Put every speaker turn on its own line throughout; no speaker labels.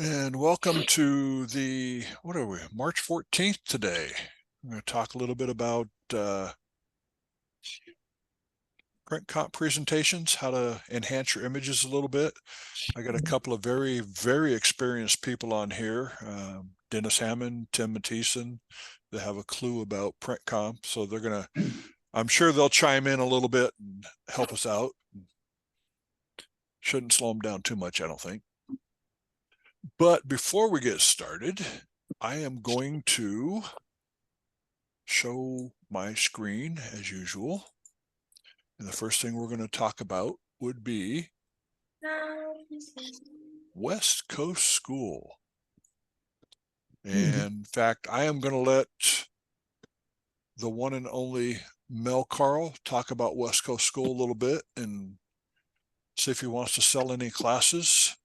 And welcome to the, what are we, March 14th today. I'm going to talk a little bit about print comp presentations, how to enhance your images a little bit. I got a couple of very, very experienced people on here, Dennis Hammond, Tim Mathieson, that have a clue about print comp. So they're going to, I'm sure they'll chime in a little bit and help us out. Shouldn't slow them down too much, I don't think. But before we get started, I am going to show my screen as usual. And the first thing we're going to talk about would be West Coast School. And in fact, I am going to let the one and only Mel Carl talk about West Coast School a little bit and see if he wants to sell any classes.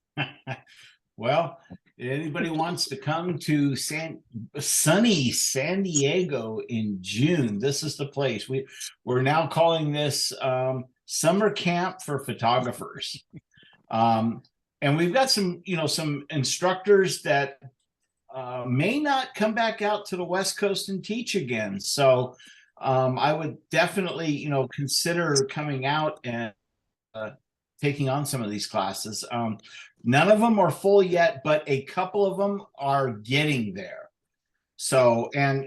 Well, anybody wants to come to sunny San Diego in June, this is the place. We're now calling this summer camp for photographers. And we've got some instructors that may not come back out to the West Coast and teach again. So I would definitely, consider coming out and taking on some of these classes. None of them are full yet, but a couple of them are getting there. So, and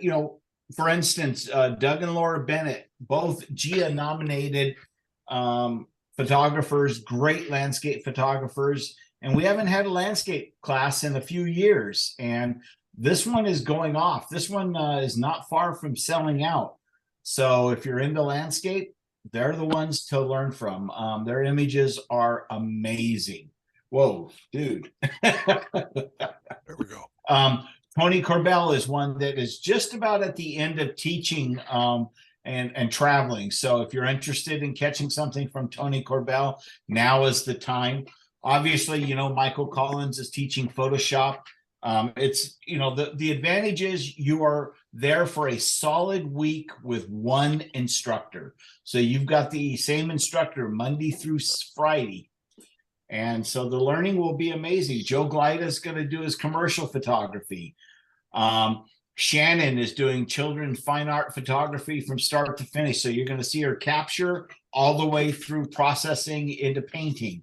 for instance, Doug and Laura Bennett, both GIA nominated photographers, great landscape photographers, and we haven't had a landscape class in a few years. And this one is going off. This one is not far from selling out. So if you're into landscape, they're the ones to learn from. Their images are amazing. Whoa, dude.
There we go.
Tony Corbell is one that is just about at the end of teaching and traveling. So if you're interested in catching something from Tony Corbell, now is the time. Obviously, Michael Collins is teaching Photoshop. It's, the advantage is you are there for a solid week with one instructor. So you've got the same instructor Monday through Friday. And so the learning will be amazing. Joe Glida is going to do his commercial photography. Shannon is doing children's fine art photography from start to finish. So you're going to see her capture all the way through processing into painting.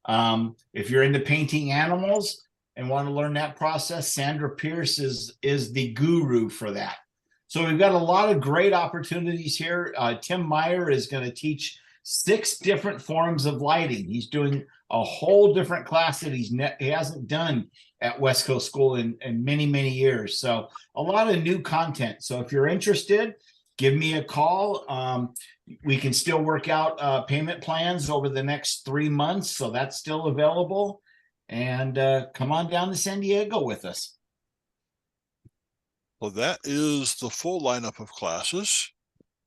If you're into painting animals and want to learn that process, Sandra Pierce is the guru for that. So we've got a lot of great opportunities here. Tim Meyer is going to teach 6 different forms of lighting. He's doing a whole different class that he hasn't done at West Coast School in many, many years. So a lot of new content. So if you're interested, give me a call. We can still work out payment plans over the next 3 months. So that's still available. And come on down to San Diego with us.
Well, that is the full lineup of classes.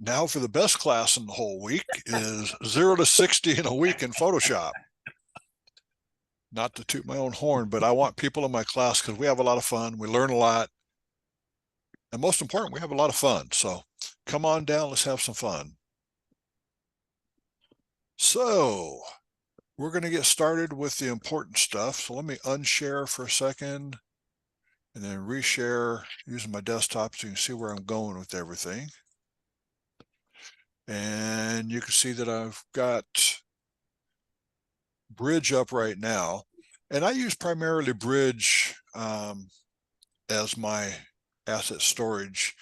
Now for the best class in the whole week is 0 to 60 in a week in Photoshop. Not to toot my own horn, but I want people in my class because we have a lot of fun. We learn a lot. And most important, we have a lot of fun. So come on down. Let's have some fun. So we're going to get started with the important stuff. So let me unshare for a second and then reshare using my desktop so you can see where I'm going with everything. And you can see that I've got Bridge up right now. And I use primarily Bridge as my asset storage.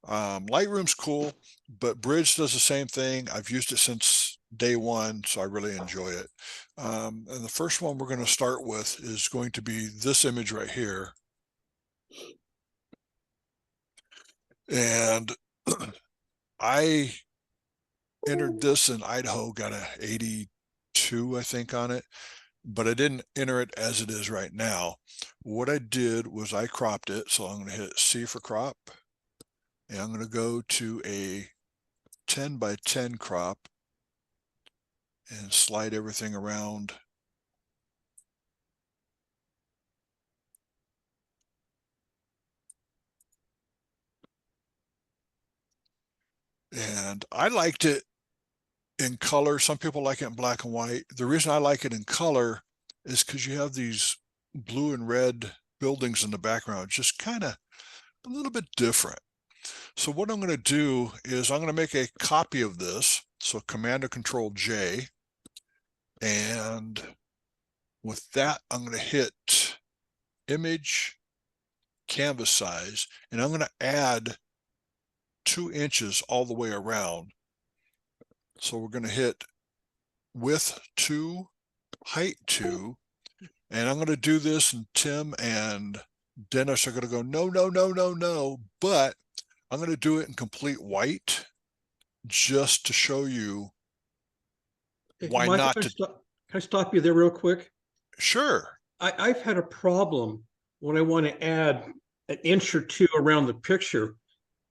Lightroom's cool, but Bridge does the same thing. I've used it since day one, so I really enjoy it. And the first one we're going to start with is going to be this image right here. And I entered this in Idaho, got a 82, I think, on it, but I didn't enter it as it is right now. What I did was I cropped it. So I'm going to hit C for crop. And I'm going to go to a 10 by 10 crop and slide everything around. And I liked it in color. Some people like it in black and white. The reason I like it in color is because you have these blue and red buildings in the background, just kind of a little bit different. So what I'm going to do is I'm going to make a copy of this. So Command or Control J. And with that, I'm going to hit Image, Canvas Size, and I'm going to add 2 inches all the way around. So we're going to hit Width 2, Height 2, and I'm going to do this, and Tim and Dennis are going to go, no, no, no, no, no, but I'm going to do it in complete white just to show you why
Michael,
not
can
to.
can I stop you there real quick?
Sure.
I've had a problem when I want to add an inch or two around the picture,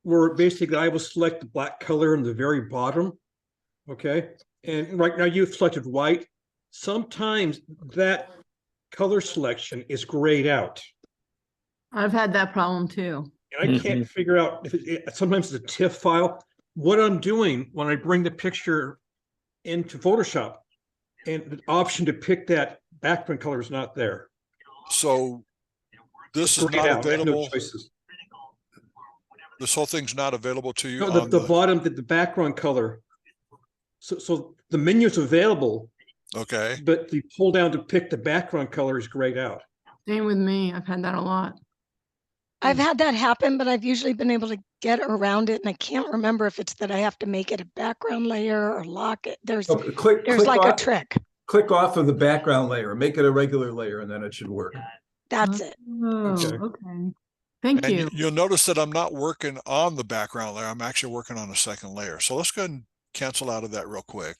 where basically I will select the black color in the very bottom. Okay. And right now you've selected white. Sometimes that color selection is grayed out.
I've had that problem too.
And I can't figure out if sometimes it's a TIFF file. What I'm doing when I bring the picture into Photoshop, and the option to pick that background color is not there.
So this is
Grayed
not
out. I have no
available.
choices.
This whole thing's not available to you
No,
on
the bottom, the background color. So the menu's available,
Okay.
but the pull down to pick the background color is grayed out.
Same with me. I've had that a lot.
I've had that happen, but I've usually been able to get around it, and I can't remember if it's that I have to make it a background layer or lock it. There's
Click
like
off,
a trick.
click off of the background layer, make it a regular layer, and then it should work.
That's it.
Oh,
Okay.
okay. Thank
And
you.
you'll notice that I'm not working on the background layer. I'm actually working on a second layer. So let's go ahead and cancel out of that real quick.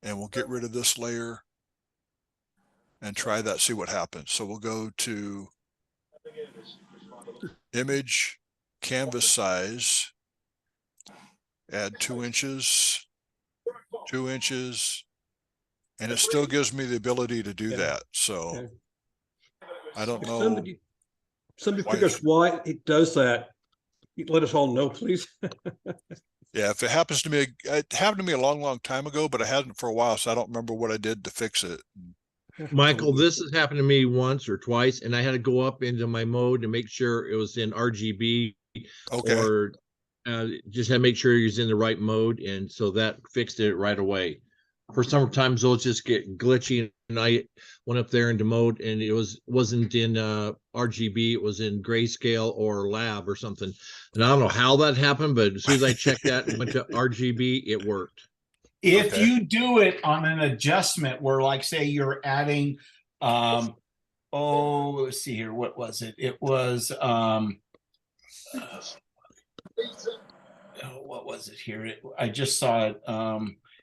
And we'll get rid of this layer and try that, see what happens. So we'll go to Image, Canvas Size, add 2 inches, 2 inches, and it still gives me the ability to do
Yeah.
that. So
Okay.
I don't
If
know.
somebody
why
figures why it does that, you let us all know, please.
Yeah, if it happens to me, it happened to me a long, long time ago, but I hadn't for a while, so I don't remember what I did to fix it.
Michael, this has happened to me once or twice, and I had to go up into my mode and make sure it was in RGB
Okay.
or just had to make sure he was in the right mode. And so that fixed it right away. For sometimes those just get glitchy, and I went up there into mode and it wasn't in RGB, it was in grayscale or lab or something. And I don't know how that happened, but as soon as I checked that and went to RGB, it worked.
If
Okay.
you do it on an adjustment where, like, say you're adding, let's see here, what was it? It was, what was it here? I just saw it.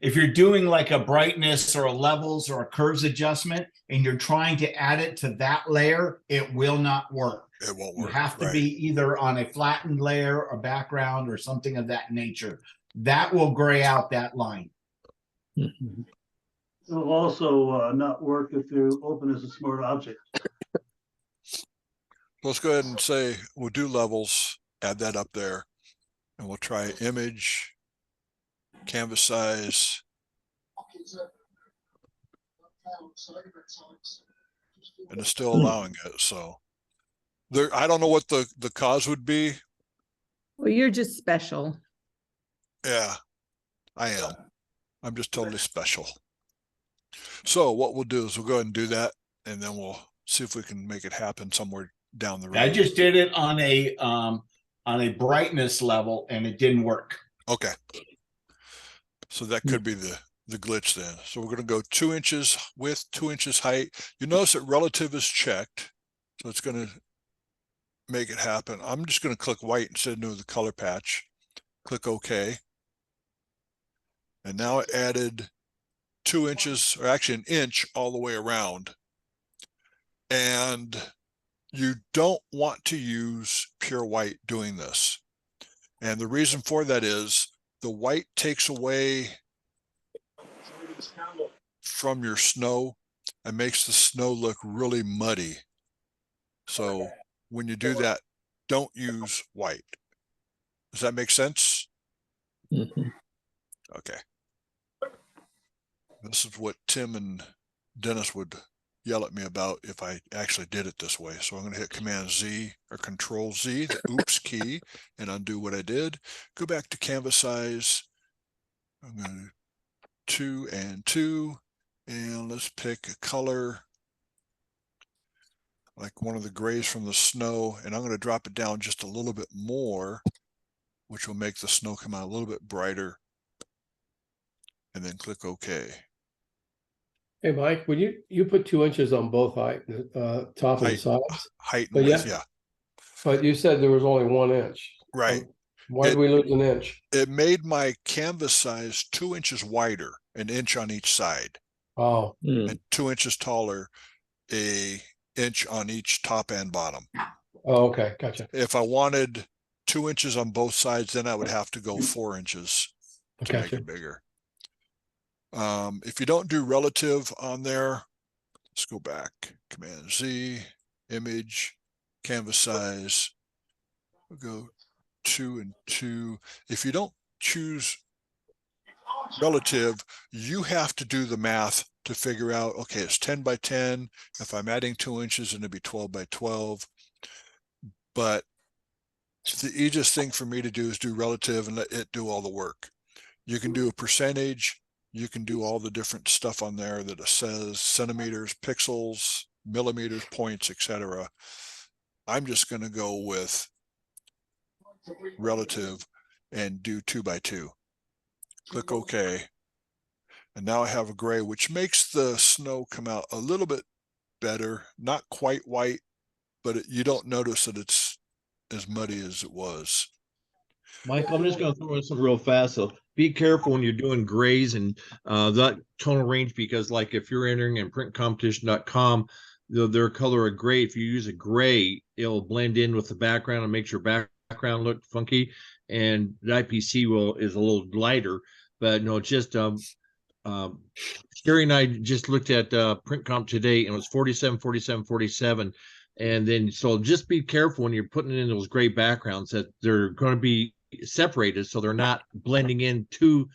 If you're doing like a brightness or a levels or a curves adjustment and you're trying to add it to that layer, it will not work.
It won't
You
work.
have to
right.
be either on a flattened layer or background or something of that nature. That will gray out that line.
It'll also not work if you open as a smart object.
Let's go ahead and say we'll do levels, add that up there, and we'll try Image, Canvas Size. And it's still allowing it. So there, I don't know what the cause would be.
Well, you're just special.
Yeah, I am. I'm just totally special. So what we'll do is we'll go ahead and do that, and then we'll see if we can make it happen somewhere down the road.
I just did it on a brightness level and it didn't work.
Okay. So that could be the glitch then. So we're going to go 2 inches width, 2 inches height. You notice that relative is checked. So it's going to make it happen. I'm just going to click white instead of doing the color patch. Click OK. And now it added 2 inches, or actually an inch all the way around. And you don't want to use pure white doing this. And the reason for that is the white takes away from your snow and makes the snow look really muddy. So when you do that, don't use white. Does that make sense? Okay. This is what Tim and Dennis would yell at me about if I actually did it this way. So I'm going to hit Command Z or Control Z, the oops key, and undo what I did. Go back to canvas size. I'm going to 2 and 2, and let's pick a color like one of the grays from the snow, and I'm going to drop it down just a little bit more, which will make the snow come out a little bit brighter, and then click OK.
Hey, Mike, would you put 2 inches on both top and
Height.
sides?
Height
But
and width,
yeah.
yeah.
But you said there was only 1 inch.
Right.
Why did we lose an inch?
It made my canvas size 2 inches wider, an inch on each side,
Oh,
and 2 inches taller, a inch on each top and bottom.
oh, okay, gotcha.
If I wanted 2 inches on both sides, then I would have to go 4 inches to make
Gotcha.
it bigger. If you don't do relative on there, let's go back. Command Z, image, canvas size. We'll go 2 and 2. If you don't choose relative, you have to do the math to figure out, okay, it's 10 by 10. If I'm adding 2 inches, and it'd be 12 by 12. But the easiest thing for me to do is do relative and let it do all the work. You can do a percentage. You can do all the different stuff on there that it says centimeters, pixels, millimeters, points, etc. I'm just going to go with relative and do 2 by 2. Click OK. And now I have a gray, which makes the snow come out a little bit better. Not quite white, but you don't notice that it's as muddy as it was.
Mike, I'm just going to throw in some real fast. So be careful when you're doing grays and that tonal range, because like if you're entering in printcompetition.com, their color of gray, if you use a gray, it'll blend in with the background and makes your background look funky. And the IPC is a little lighter, but no, just Sherry and I just looked at print comp today, and it was 47, 47, 47. And then, so just be careful when you're putting in those gray backgrounds that they're going to be separated, so they're not blending into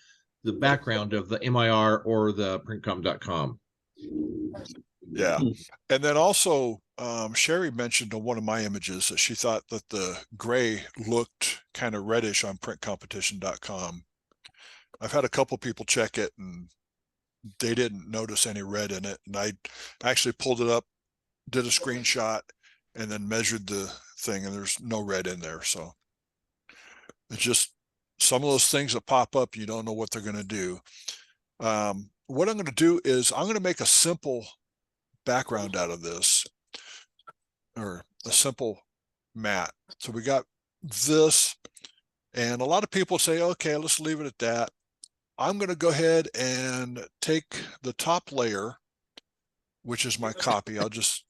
the background of the MIR or the printcom.com.
Yeah. And then also, Sherry mentioned on one of my images that she thought that the gray looked kind of reddish on printcompetition.com. I've had a couple people check it and they didn't notice any red in it. And I actually pulled it up, did a screenshot, and then measured the thing, and there's no red in there. So it's just some of those things that pop up, you don't know what they're going to do. What I'm going to do is I'm going to make a simple background out of this, or a simple mat. So we got this, and a lot of people say, okay, let's leave it at that. I'm going to go ahead and take the top layer, which is my copy. I'll just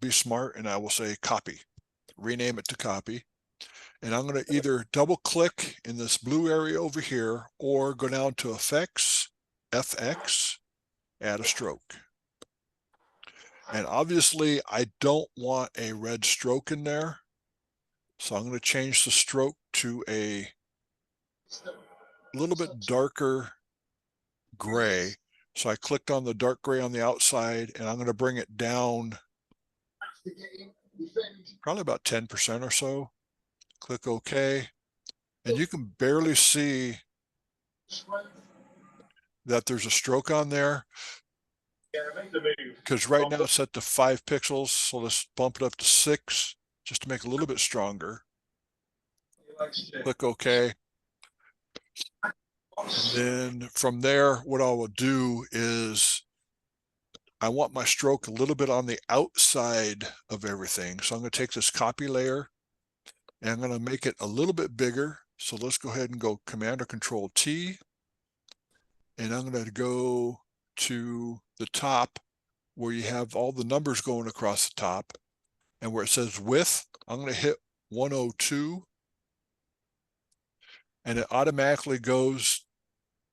be smart and I will say copy, rename it to copy. And I'm going to either double click in this blue area over here or go down to effects, FX, add a stroke. And obviously I don't want a red stroke in there. So I'm going to change the stroke to a little bit darker gray. So I clicked on the dark gray on the outside, and I'm going to bring it down probably about 10% or so. Click OK. And you can barely see that there's a stroke on there, because right now it's set to 5 pixels. So let's bump it up to 6 just to make it a little bit stronger. Click OK. And then from there, what I will do is I want my stroke a little bit on the outside of everything. So I'm going to take this copy layer and I'm going to make it a little bit bigger. So let's go ahead and go Command or Control T. And I'm going to go to the top where you have all the numbers going across the top. And where it says width, I'm going to hit 102. And it automatically goes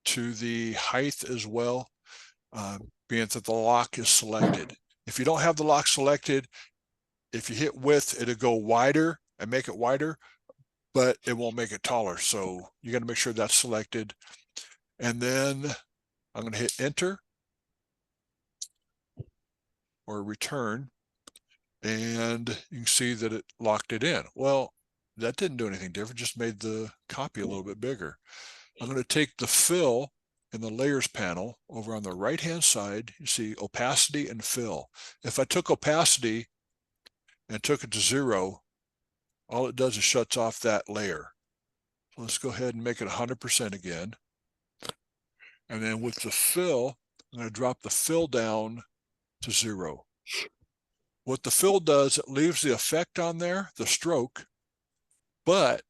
to the height as well, being that the lock is selected. If you don't have the lock selected, if you hit width, it'll go wider and make it wider, but it won't make it taller. So you got to make sure that's selected. And then I'm going to hit enter. or return, and you can see that it locked it in. Well, that didn't do anything different, just made the copy a little bit bigger. I'm going to take the fill in the layers panel over on the right hand side. You see opacity and fill. If I took opacity and took it to 0, all it does is shuts off that layer. So let's go ahead and make it 100% again. And then with the fill, I'm going to drop the fill down to 0. What the fill does, it leaves the effect on there, the stroke, but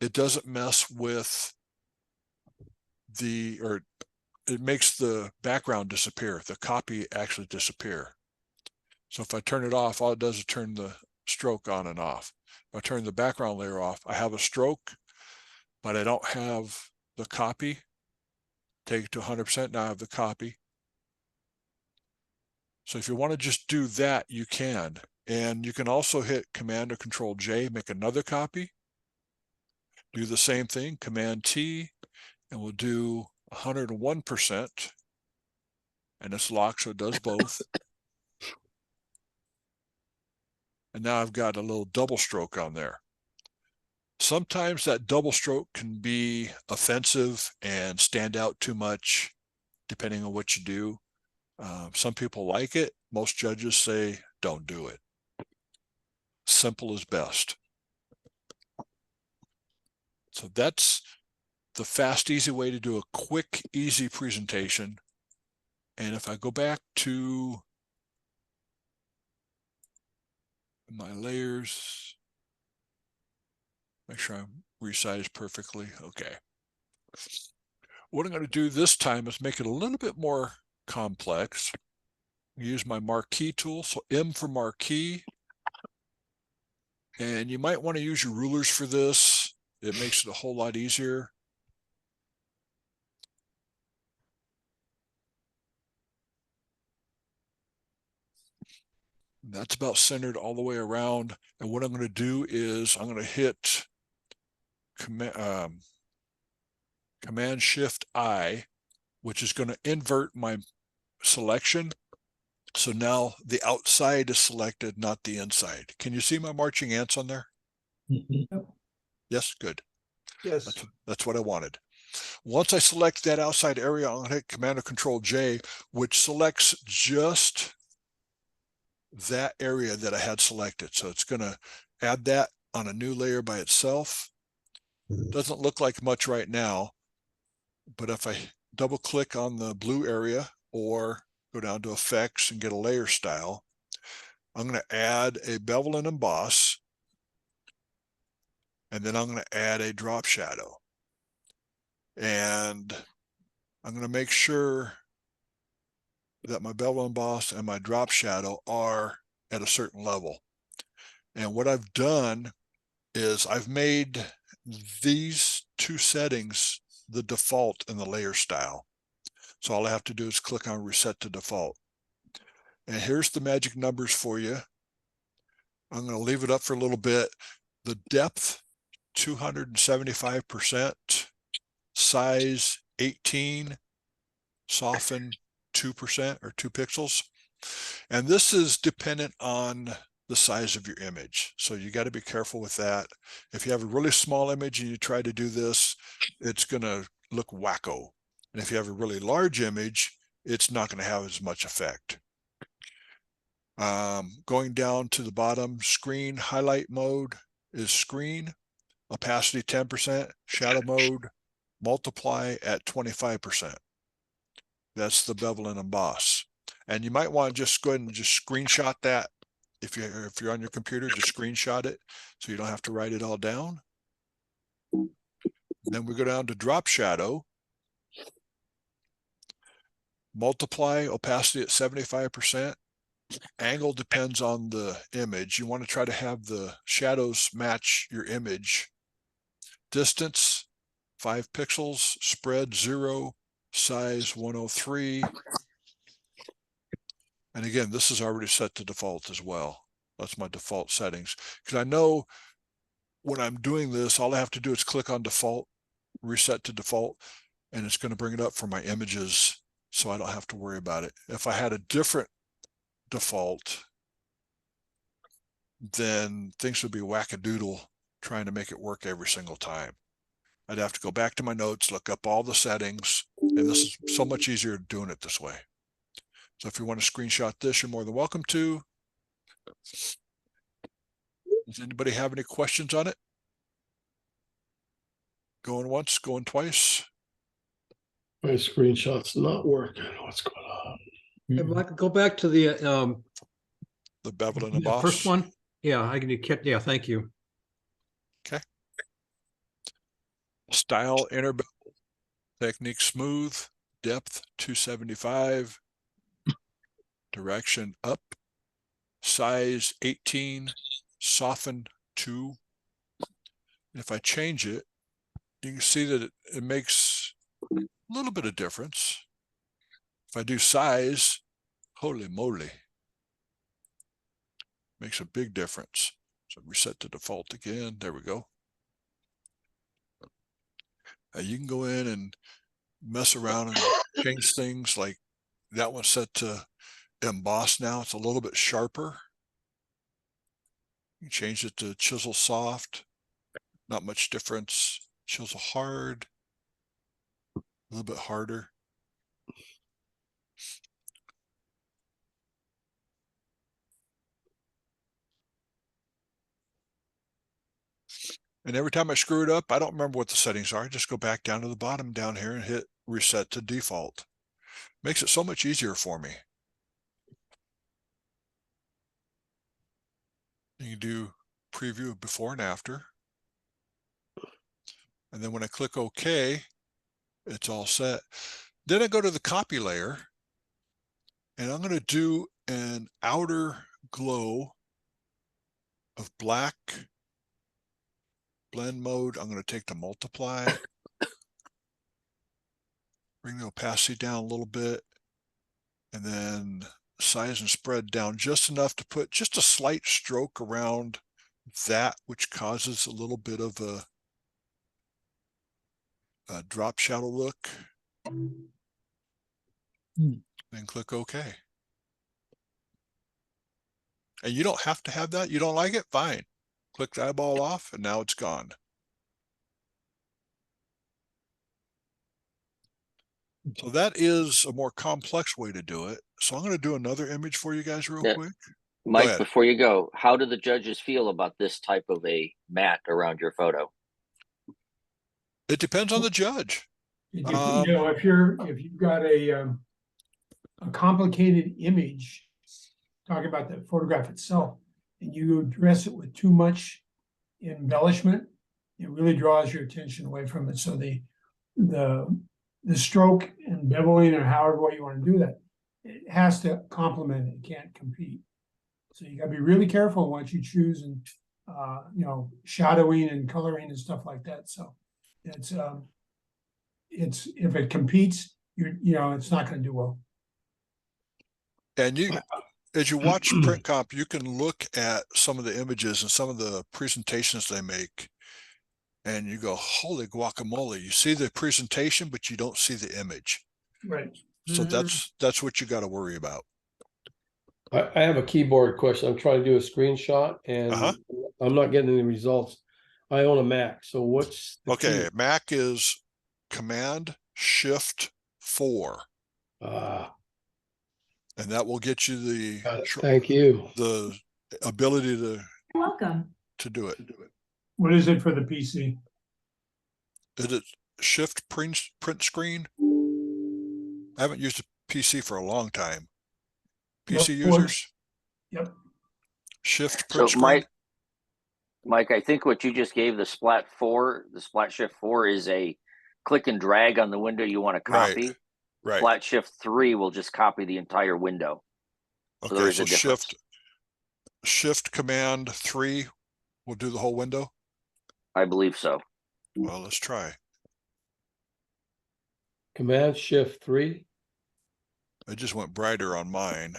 it doesn't mess with or it makes the background disappear. The copy actually disappear. So if I turn it off, all it does is turn the stroke on and off. If I turn the background layer off, I have a stroke, but I don't have the copy. Take it to 100%, now I have the copy. So if you want to just do that, you can. And you can also hit Command or Control J, make another copy. Do the same thing, Command T, and we'll do 101%. And it's locked, so it does both. And now I've got a little double stroke on there. Sometimes that double stroke can be offensive and stand out too much, depending on what you do. Some people like it. Most judges say, don't do it. Simple is best. So that's the fast, easy way to do a quick, easy presentation. And if I go back to my layers, make sure I'm resized perfectly. Okay. What I'm going to do this time is make it a little bit more complex. Use my marquee tool, so M for marquee. And you might want to use your rulers for this. It makes it a whole lot easier. That's about centered all the way around. And what I'm going to do is I'm going to hit Command Shift I, which is going to invert my selection. So now the outside is selected, not the inside. Can you see my marching ants on there? Yes, good.
Yes.
That's what I wanted. Once I select that outside area, I'm going to hit Command or Control J, which selects just that area that I had selected. So it's going to add that on a new layer by itself. Doesn't look like much right now, but if I double click on the blue area or go down to effects and get a layer style, I'm going to add a bevel and emboss, and then I'm going to add a drop shadow. And I'm going to make sure that my bevel emboss and my drop shadow are at a certain level. And what I've done is I've made these two settings the default in the layer style. So all I have to do is click on Reset to Default. And here's the magic numbers for you. I'm going to leave it up for a little bit. The depth, 275%, size 18, soften 2% or 2 pixels. And this is dependent on the size of your image. So you got to be careful with that. If you have a really small image and you try to do this, it's going to look wacko. And if you have a really large image, it's not going to have as much effect. Going down to the bottom, screen highlight mode is screen, opacity 10%, shadow mode, multiply at 25%. That's the bevel and emboss. And you might want to just go ahead and just screenshot that. If you're on your computer, just screenshot it so you don't have to write it all down. Then we go down to drop shadow. Multiply, opacity at 75%. Angle depends on the image. You want to try to have the shadows match your image. Distance, 5 pixels. Spread, 0. Size, 103. And again, this is already set to default as well. That's my default settings. Because I know when I'm doing this, all I have to do is click on default, reset to default, and it's going to bring it up for my images, so I don't have to worry about it. If I had a different default, then things would be wackadoodle trying to make it work every single time. I'd have to go back to my notes, look up all the settings, and this is so much easier doing it this way. So if you want to screenshot this, you're more than welcome to. Does anybody have any questions on it? Going once, going twice?
My screenshot's not working. What's going on?
If I could go back to the
The bevel and the
the first
boss.
one. Yeah, I can get, yeah, thank you.
Style inner bevel, technique smooth, depth 275, direction up, size 18, soften 2. If I change it, you can see that it makes a little bit of difference. If I do size, holy moly, makes a big difference. So reset to default again. There we go. You can go in and mess around and change things. Like that one's set to emboss now. It's a little bit sharper. You change it to chisel soft. Not much difference. Chisel hard. A little bit harder. And every time I screw it up, I don't remember what the settings are. I just go back down to the bottom down here and hit reset to default. Makes it so much easier for me. You can do preview before and after. And then when I click OK, it's all set. Then I go to the copy layer and I'm going to do an outer glow of black. Blend mode, I'm going to take the multiply, bring the opacity down a little bit, and then size and spread down just enough to put just a slight stroke around that, which causes a little bit of a drop shadow look. Then click OK. And you don't have to have that. You don't like it? Fine. Click the eyeball off, and now it's gone. So that is a more complex way to do it. So I'm going to do another image for you guys real
Yeah.
quick.
Mike,
ahead.
before you go, how do the judges feel about this type of a mat around your photo?
It depends on the judge.
You know, if you've got a complicated image, talking about the photograph itself, and you dress it with too much embellishment, it really draws your attention away from it. So the stroke and beveling, or however way you want to do that, it has to complement it. It can't compete. So you gotta be really careful once you choose, and you know, shadowing and coloring and stuff like that. So it's if it competes, you know, it's not going to do well.
And you, as you watch Print Comp, you can look at some of the images and some of the presentations they make, and you go, holy guacamole. You see the presentation, but you don't see the image.
Right.
So that's what you got to worry about.
I have a keyboard question. I'm trying to do a screenshot and I'm not getting any results. I own a Mac. So what's the
Okay,
key?
Mac is Command Shift 4. And that will get you the
Thank you.
the ability to
Welcome.
to do it.
What is it for the PC?
Is it Shift print screen? I haven't used a PC for a long time. PC
Nope.
users?
Yep.
Shift print
So
screen?
Mike, I think what you just gave the Splat Shift 4 is a click and drag on the window you want to copy.
Right.
Splat Shift 3 will just copy the entire window. So there
Okay,
is
so
a difference.
Shift Command 3 will do the whole window?
I believe so.
Well, let's try.
Command Shift 3.
It just went brighter on mine.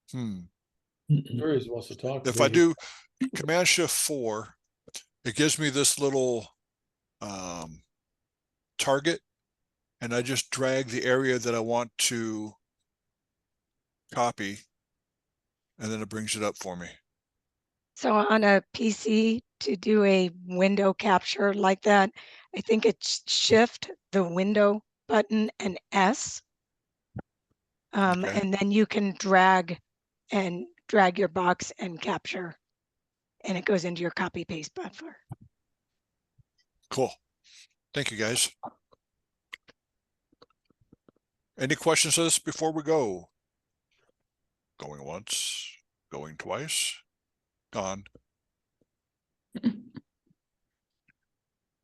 Sirius wants to talk to
If I
me.
do Command Shift 4, it gives me this little target, and I just drag the area that I want to copy, and then it brings it up for me.
So on a PC to do a window capture like that, I think it's Shift, the window button, and S.
Okay.
And then you can drag your box and capture, and it goes into your copy paste buffer.
Cool. Thank you, guys. Any questions on this before we go? Going once, going twice, gone.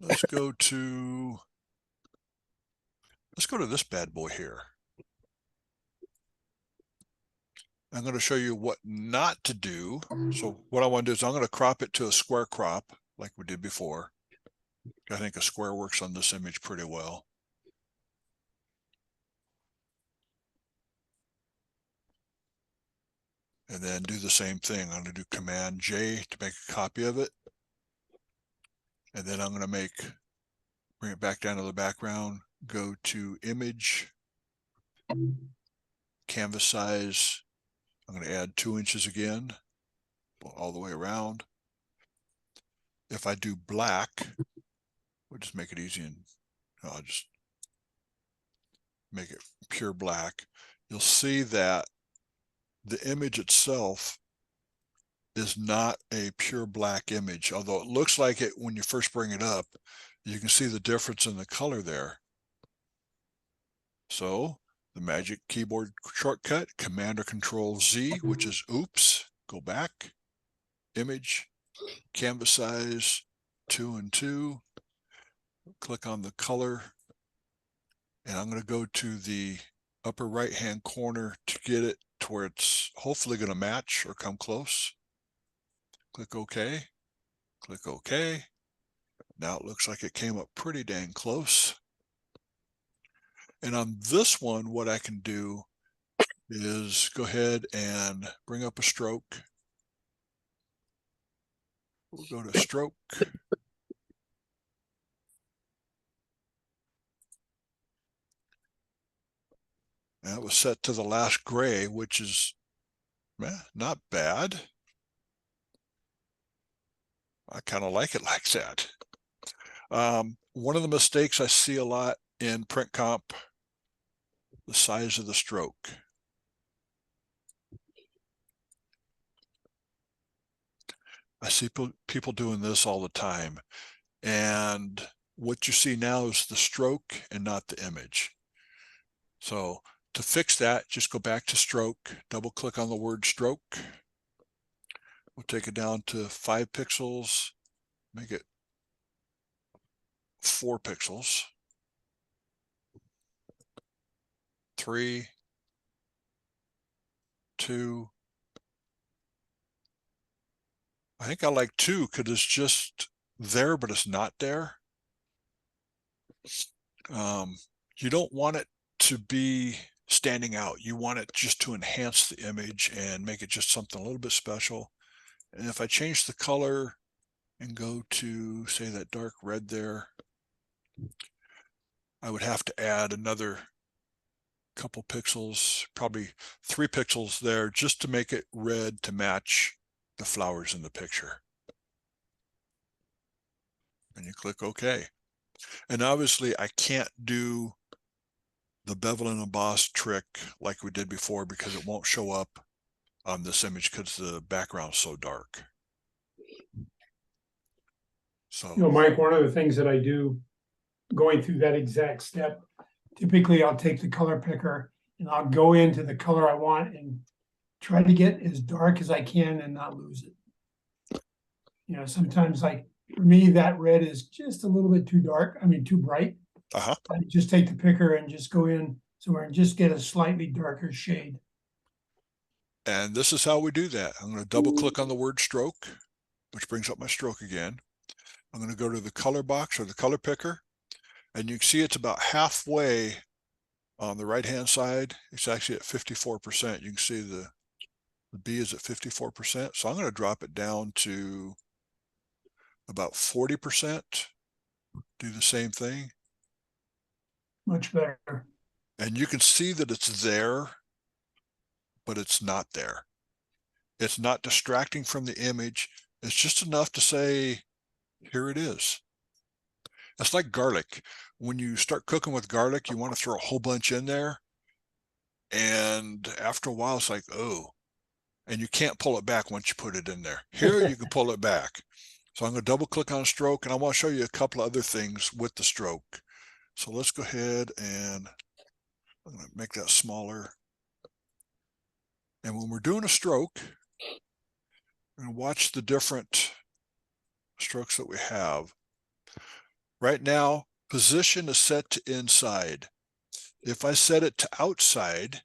Let's go to this bad boy here. I'm going to show you what not to do. So what I want to do is I'm going to crop it to a square crop like we did before. I think a square works on this image pretty well. And then do the same thing. I'm going to do Command J to make a copy of it. And then I'm going to bring it back down to the background, go to Image, Canvas Size. I'm going to add 2 inches again, all the way around. If I do black, we'll just make it easy and I'll just make it pure black. You'll see that the image itself is not a pure black image, although it looks like it when you first bring it up. You can see the difference in the color there. So the magic keyboard shortcut, Command or Control Z, which is oops, go back, Image, Canvas Size, 2 and 2, click on the color, and I'm going to go to the upper right hand corner to get it to where it's hopefully going to match or come close. Click OK, click OK. Now it looks like it came up pretty dang close. And on this one, what I can do is go ahead and bring up a stroke. We'll go to stroke. That was set to the last gray, which is not bad. I kind of like it like that. One of the mistakes I see a lot in print comp, the size of the stroke. I see people doing this all the time. And what you see now is the stroke and not the image. So to fix that, just go back to stroke, double click on the word stroke. We'll take it down to 5 pixels, make it 4 pixels, 3, 2. I think I like 2 because it's just there, but it's not there. You don't want it to be standing out. You want it just to enhance the image and make it just something a little bit special. And if I change the color and go to, say, that dark red there, I would have to add another couple pixels, probably 3 pixels there, just to make it red to match the flowers in the picture. And you click OK. And obviously I can't do the bevel and emboss trick like we did before because it won't show up on this image because the background's so dark. So,
You know, Mike, one of the things that I do going through that exact step, typically I'll take the color picker and I'll go into the color I want and try to get as dark as I can and not lose it. You know, sometimes like for me, that red is just a little bit too dark. I mean, too bright. I just take the picker and just go in somewhere and just get a slightly darker shade.
And this is how we do that. I'm going to double click on the word stroke, which brings up my stroke again. I'm going to go to the color box or the color picker, and you can see it's about halfway on the right hand side. It's actually at 54%. You can see the B is at 54%. So I'm going to drop it down to about 40%. Do the same thing.
Much better.
And you can see that it's there, but it's not there. It's not distracting from the image. It's just enough to say, here it is. It's like garlic. When you start cooking with garlic, you want to throw a whole bunch in there. And after a while, it's like, oh, and you can't pull it back once you put it in there. Here, you can pull it back. So I'm going to double click on stroke, and I want to show you a couple of other things with the stroke. So let's go ahead and I'm going to make that smaller. And when we're doing a stroke, we're going to watch the different strokes that we have. Right now, position is set to inside. If I set it to outside,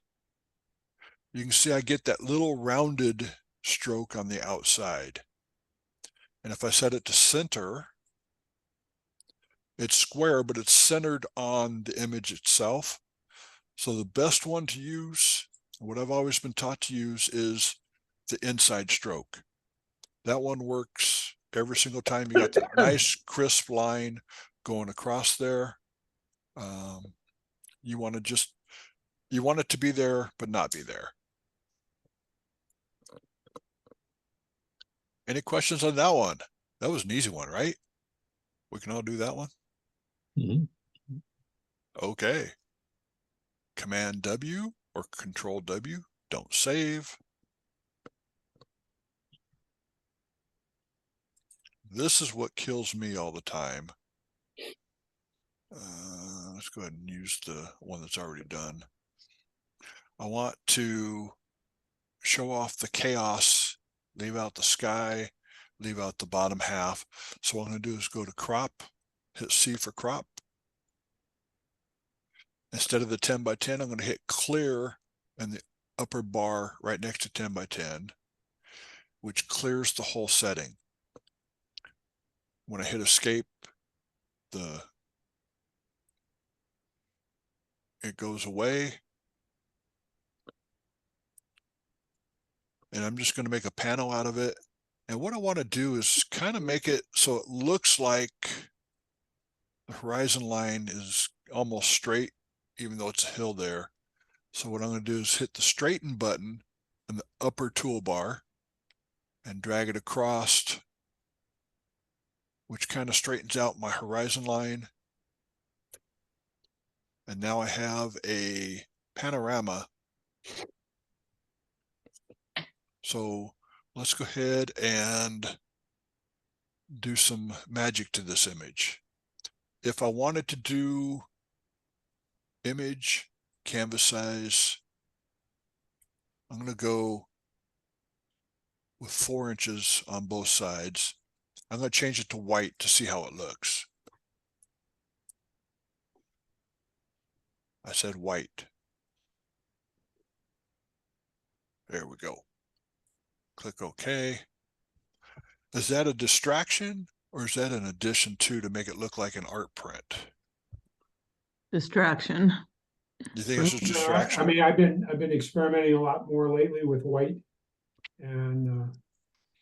you can see I get that little rounded stroke on the outside. And if I set it to center, it's square, but it's centered on the image itself. So the best one to use, what I've always been taught to use, is the inside stroke. That one works every single time. You got that nice crisp line going across there. You want it to be there, but not be there. Any questions on that one? That was an easy one, right? We can all do that one.
Mm-hmm.
Okay. Command W or Control W. Don't save. This is what kills me all the time. Let's go ahead and use the one that's already done. I want to show off the chaos, leave out the sky, leave out the bottom half. So what I'm going to do is go to crop, hit C for crop. Instead of the 10 by 10, I'm going to hit clear in the upper bar right next to 10 by 10, which clears the whole setting. When I hit escape, it goes away. And I'm just going to make a panel out of it. And what I want to do is kind of make it so it looks like the horizon line is almost straight, even though it's a hill there. So what I'm going to do is hit the straighten button in the upper toolbar and drag it across, which kind of straightens out my horizon line. And now I have a panorama. So let's go ahead and do some magic to this image. If I wanted to do image, canvas size, I'm going to go with 4 inches on both sides. I'm going to change it to white to see how it looks. I said white. There we go. Click OK. Is that a distraction or is that an addition to make it look like an art print?
Distraction.
You think it's a distraction?
I mean, I've been experimenting a lot more lately with white, and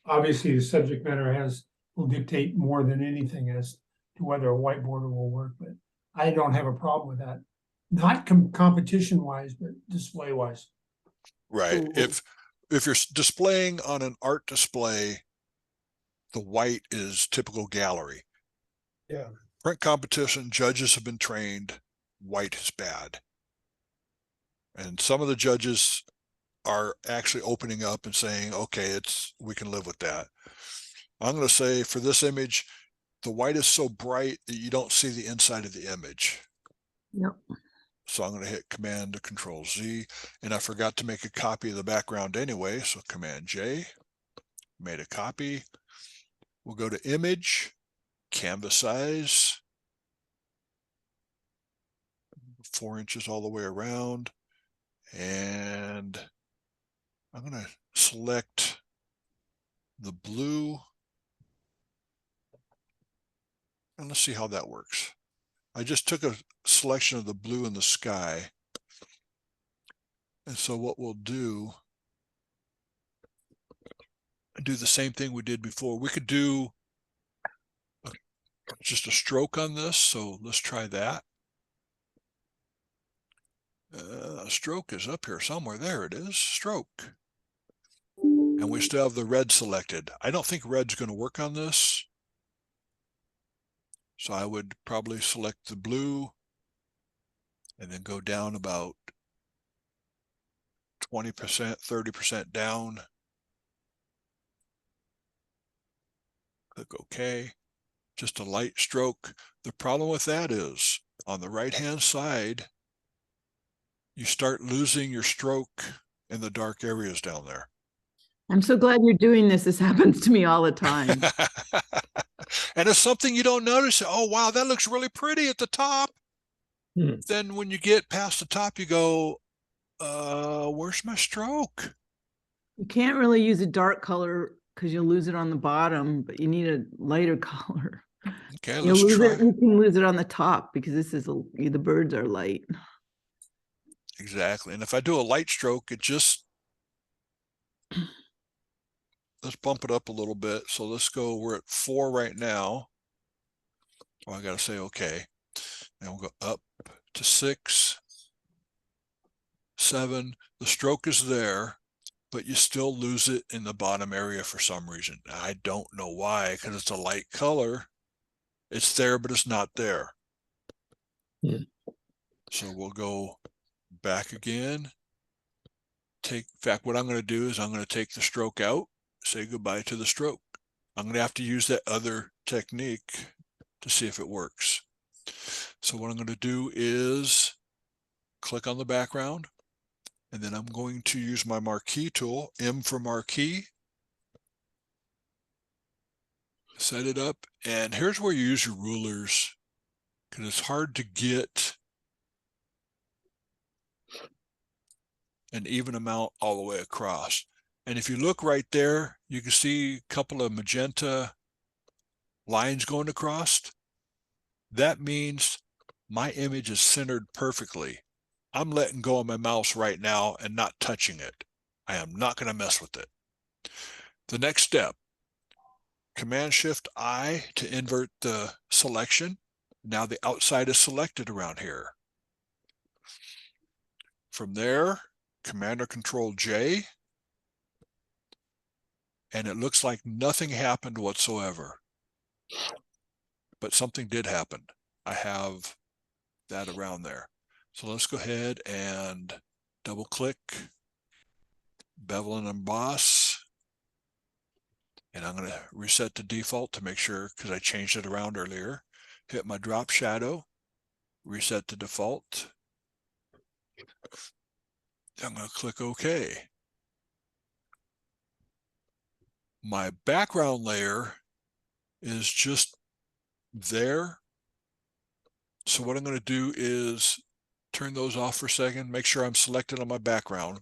obviously the subject matter will dictate more than anything as to whether a white border will work. But I don't have a problem with that, not competition wise, but display wise.
Right. If you're displaying on an art display, the white is typical gallery.
Yeah.
Print competition, judges have been trained, white is bad. And some of the judges are actually opening up and saying, okay, we can live with that. I'm going to say for this image, the white is so bright that you don't see the inside of the image.
Yep. So
I'm going to hit Command to Control Z, and I forgot to make a copy of the background anyway. So Command J, made a copy. We'll go to Image, Canvas Size, 4 inches all the way around. And I'm going to select the blue. And let's see how that works. I just took a selection of the blue in the sky. And so what we'll do the same thing we did before. We could do just a stroke on this. So let's try that. Stroke is up here somewhere. There it is, stroke. And we still have the red selected. I don't think red's going to work on this. So I would probably select the blue and then go down about 20%, 30% down. Click OK. Just a light stroke. The problem with that is on the right-hand side, you start losing your stroke in the dark areas down there.
I'm so glad you're doing this. This happens to me all the time.
And it's something you don't notice. Oh, wow, that looks really pretty at the top. Then when you get past the top, you go, where's my stroke?
You can't really use a dark color because you'll lose it on the bottom, but you need a lighter color.
Okay,
You'll
let's
lose
try.
it, you can lose it on the top because this is the birds are light.
Exactly. And if I do a light stroke, it just, let's bump it up a little bit. So let's go, we're at 4 right now. Oh, I got to say, okay. And we'll go up to 6, 7. The stroke is there, but you still lose it in the bottom area for some reason. I don't know why, because it's a light color. It's there, but it's not there. So we'll go back again. In fact, what I'm going to do is I'm going to take the stroke out, say goodbye to the stroke. I'm going to have to use that other technique to see if it works. So what I'm going to do is click on the background, and then I'm going to use my marquee tool, M for marquee. Set it up, and here's where you use your rulers, because it's hard to get an even amount all the way across. And if you look right there, you can see a couple of magenta lines going across. That means my image is centered perfectly. I'm letting go of my mouse right now and not touching it. I am not going to mess with it. The next step, Command-Shift-I to invert the selection. Now the outside is selected around here. From there, Command or Control-J, and it looks like nothing happened whatsoever. But something did happen. I have that around there. So let's go ahead and double click, bevel and emboss. And I'm going to reset to default to make sure, because I changed it around earlier. Hit my drop shadow, reset to default. I'm going to click OK. My background layer is just there. So what I'm going to do is turn those off for a second, make sure I'm selected on my background.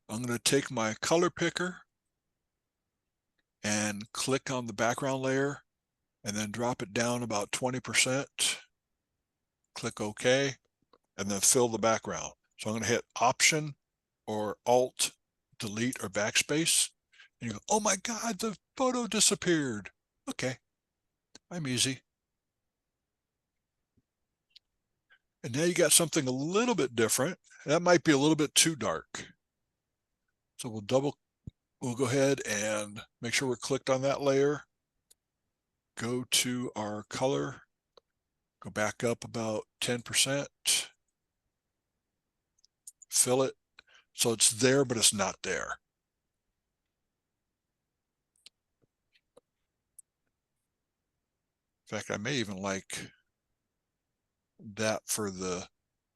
I'm going to take my color picker and click on the background layer and then drop it down about 20%. Click OK, and then fill the background. So I'm going to hit Option or Alt, Delete, or Backspace. And you go, oh my God, the photo disappeared. Okay, I'm easy. And now you got something a little bit different. That might be a little bit too dark. So we'll go ahead and make sure we're clicked on that layer. Go to our color, go back up about 10%, fill it. So it's there, but it's not there. In fact, I may even like that for the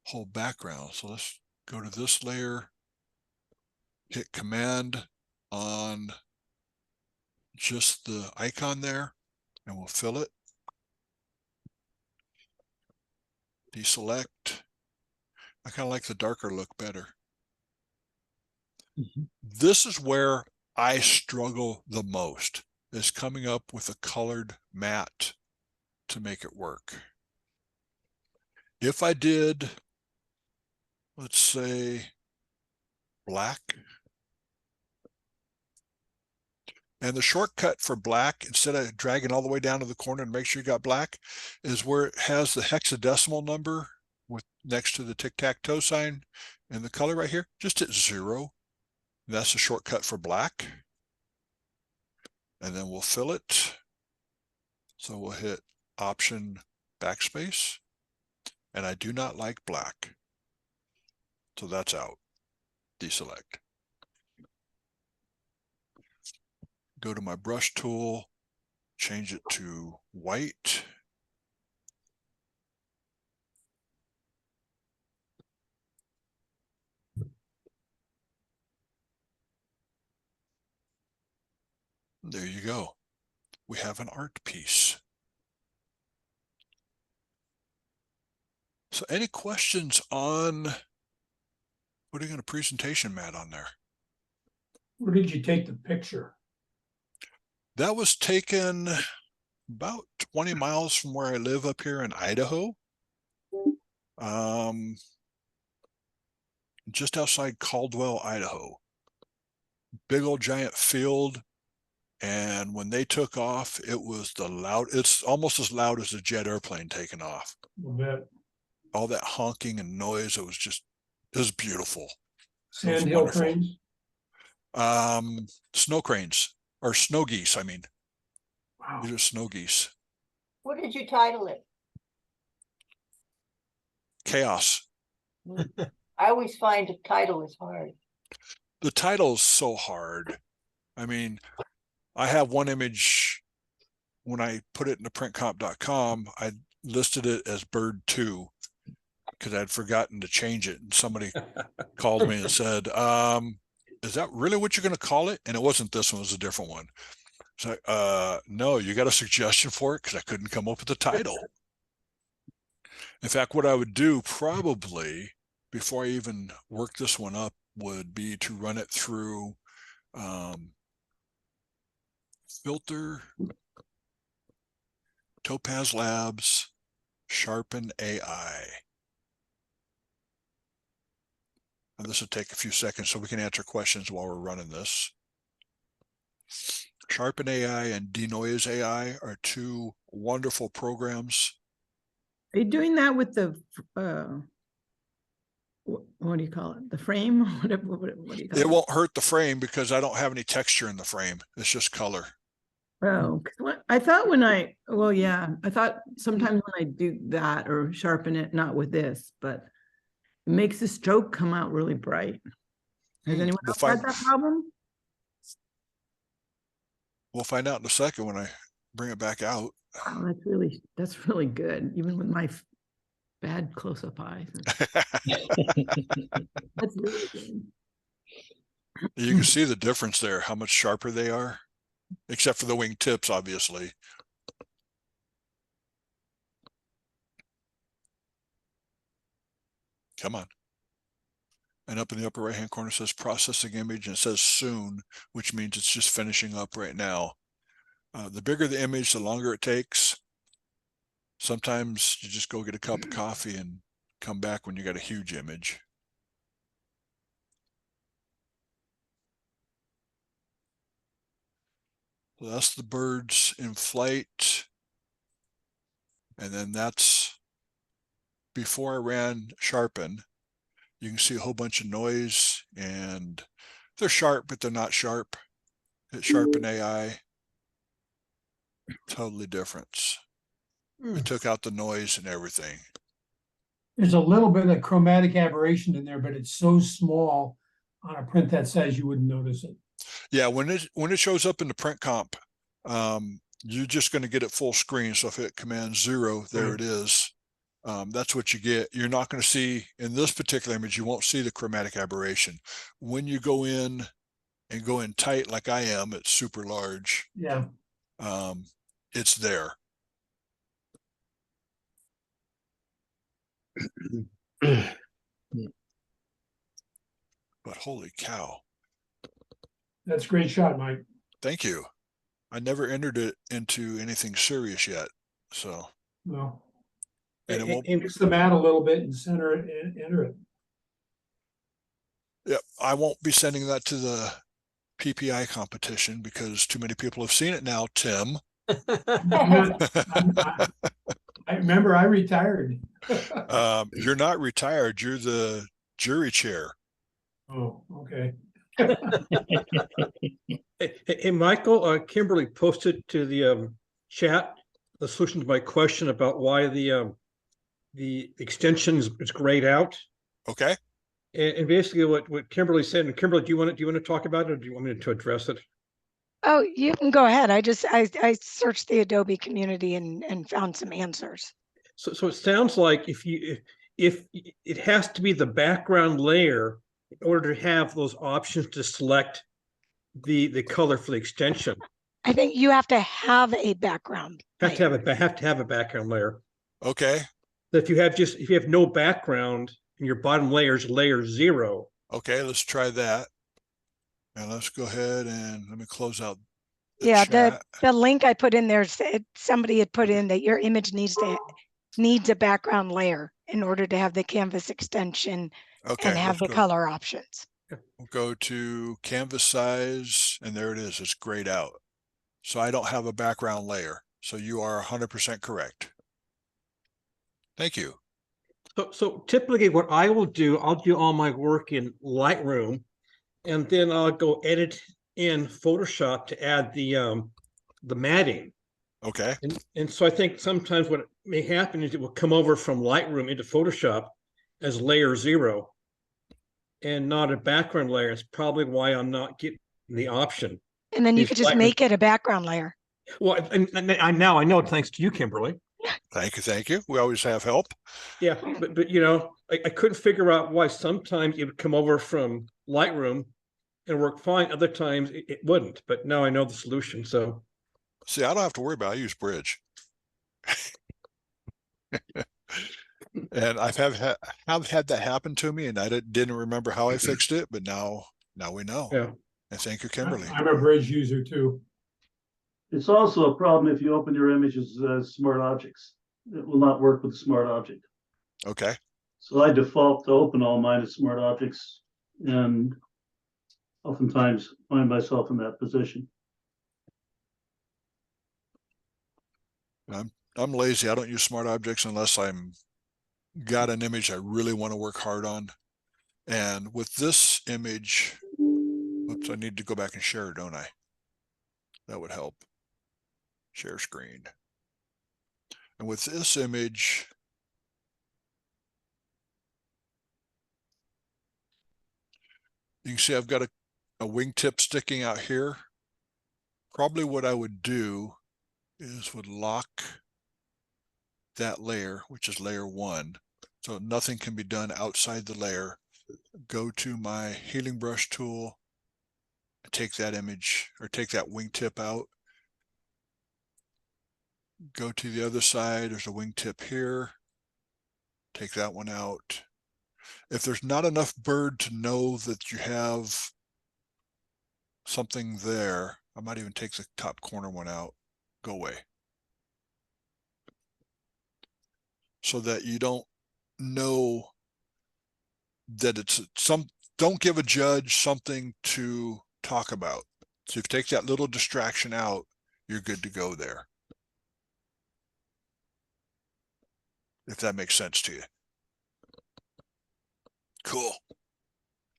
whole background. So let's go to this layer, hit Command on just the icon there, and we'll fill it. Deselect. I kind of like the darker look better. This is where I struggle the most, is coming up with a colored matte to make it work. If I did, let's say, black, and the shortcut for black, instead of dragging all the way down to the corner and make sure you got black, is where it has the hexadecimal number with next to the tic-tac-toe sign and the color right here, just hit 0. That's a shortcut for black. And then we'll fill it. So we'll hit Option backspace. And I do not like black. So that's out. Deselect. Go to my brush tool, change it to white. There you go. We have an art piece. So any questions on putting in a presentation mat on there?
Where did you take the picture?
That was taken about 20 miles from where I live up here in Idaho. Just outside Caldwell, Idaho. Big old giant field. And when they took off, it was it's almost as loud as a jet airplane taking off.
A bit.
All that honking and noise, it was beautiful.
Sandhill cranes?
Snow cranes, or snow geese, I mean.
Wow.
These are snow geese.
What did you title it?
Chaos.
I always find a title is hard.
The title is so hard. I mean, I have one image, when I put it in the printcomp.com, I listed it as Bird 2 because I'd forgotten to change it. And somebody called me and said, is that really what you're going to call it? And it wasn't this one, it was a different one. So, no, you got a suggestion for it? Because I couldn't come up with a title. In fact, what I would do probably before I even work this one up would be to run it through Filter, Topaz Labs, Sharpen AI. And this will take a few seconds so we can answer questions while we're running this. Sharpen AI and Denoise AI are two wonderful programs.
Are you doing that with the, what do you call it? The frame? What do you call it?
It won't hurt the frame because I don't have any texture in the frame. It's just color.
Oh, 'cause I thought I thought sometimes when I do that or sharpen it, not with this, but it makes the stroke come out really bright. Has anyone else had that problem?
We'll find out in a second when I bring it back out.
Oh, that's really good, even with my bad close-up eyes. That's really good.
You can see the difference there, how much sharper they are, except for the wing tips, obviously. Come on. And up in the upper right-hand corner says processing image, and it says soon, which means it's just finishing up right now. The bigger the image, the longer it takes. Sometimes you just go get a cup of coffee and come back when you got a huge image. So that's the birds in flight. And then that's before I ran Sharpen. You can see a whole bunch of noise, and they're sharp, but they're not sharp. Hit Sharpen AI. Totally different. It took out the noise and everything.
There's a little bit of chromatic aberration in there, but it's so small on a print that size you wouldn't notice it.
Yeah, when it shows up in the print comp, you're just going to get it full screen. So if it commands 0, there it is. That's what you get. You're not going to see in this particular image, you won't see the chromatic aberration. When you go in and go in tight like I am, it's super large.
Yeah.
It's there. But holy cow.
That's a great shot, Mike.
Thank you. I never entered it into anything serious yet. So.
No.
And it won't
mix the mat a little bit and center it and enter it.
Yep. I won't be sending that to the PPI competition because too many people have seen it now, Tim.
I remember I retired.
You're not retired. You're the jury chair.
Oh, okay.
Hey, Michael, Kimberly posted to the chat the solution to my question about why the extension is grayed out.
Okay.
And basically what Kimberly said, and Kimberly, do you want to talk about it, or do you want me to address it?
Oh, you can go ahead. I searched the Adobe community and found some answers.
So it sounds like if it has to be the background layer in order to have those options to select the color for the extension.
I think you have to have a background.
Have to have a background layer.
Okay.
If you have no background and your bottom layer is layer 0.
Okay, let's try that. And let's go ahead and let me close out.
Yeah,
chat.
the link I put in there said somebody had put in that your image needs a background layer in order to have the canvas extension and have the color options.
We'll go to canvas size, and there it is. It's grayed out. So I don't have a background layer. So you are 100% correct. Thank you.
So typically what I will do, I'll do all my work in Lightroom, and then I'll go edit in Photoshop to add the matting.
Okay.
And so I think sometimes what may happen is it will come over from Lightroom into Photoshop as layer 0 and not a background layer. It's probably why I'm not getting the option.
And then you could just make it a background layer.
Well, and I know thanks to you, Kimberly.
Thank you. Thank you. We always have help.
Yeah, but you know, I couldn't figure out why sometimes it would come over from Lightroom and work fine. Other times it wouldn't, but now I know the solution. So
see, I don't have to worry about it. I use Bridge. And I've had that happen to me, and I didn't remember how I fixed it, but now we know.
Yeah.
And thank you, Kimberly.
I'm a Bridge user too.
It's also a problem if you open your images as smart objects. It will not work with a smart object.
Okay.
So I default to open all mine as smart objects, and oftentimes find myself in that position.
I'm lazy. I don't use smart objects unless I'm got an image I really want to work hard on. And with this image, oops, I need to go back and share it, don't I? That would help. Share screen. And with this image, you can see I've got a wingtip sticking out here. Probably what I would do is would lock that layer, which is layer 1. So nothing can be done outside the layer. Go to my healing brush tool, take that image or take that wingtip out. Go to the other side, there's a wingtip here. Take that one out. If there's not enough bird to know that you have something there, I might even take the top corner one out. Go away. So that you don't know that it's don't give a judge something to talk about. So if you take that little distraction out, you're good to go there. If that makes sense to you. Cool.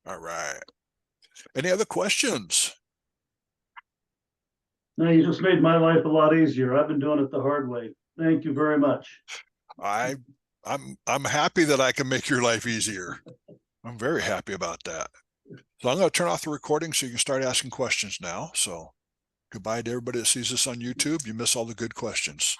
All right. Any other questions?
No, you just made my life a lot easier. I've been doing it the hard way. Thank you very much.
I'm happy that I can make your life easier. I'm very happy about that. So I'm going to turn off the recording so you can start asking questions now. So goodbye to everybody that sees this on YouTube. You miss all the good questions.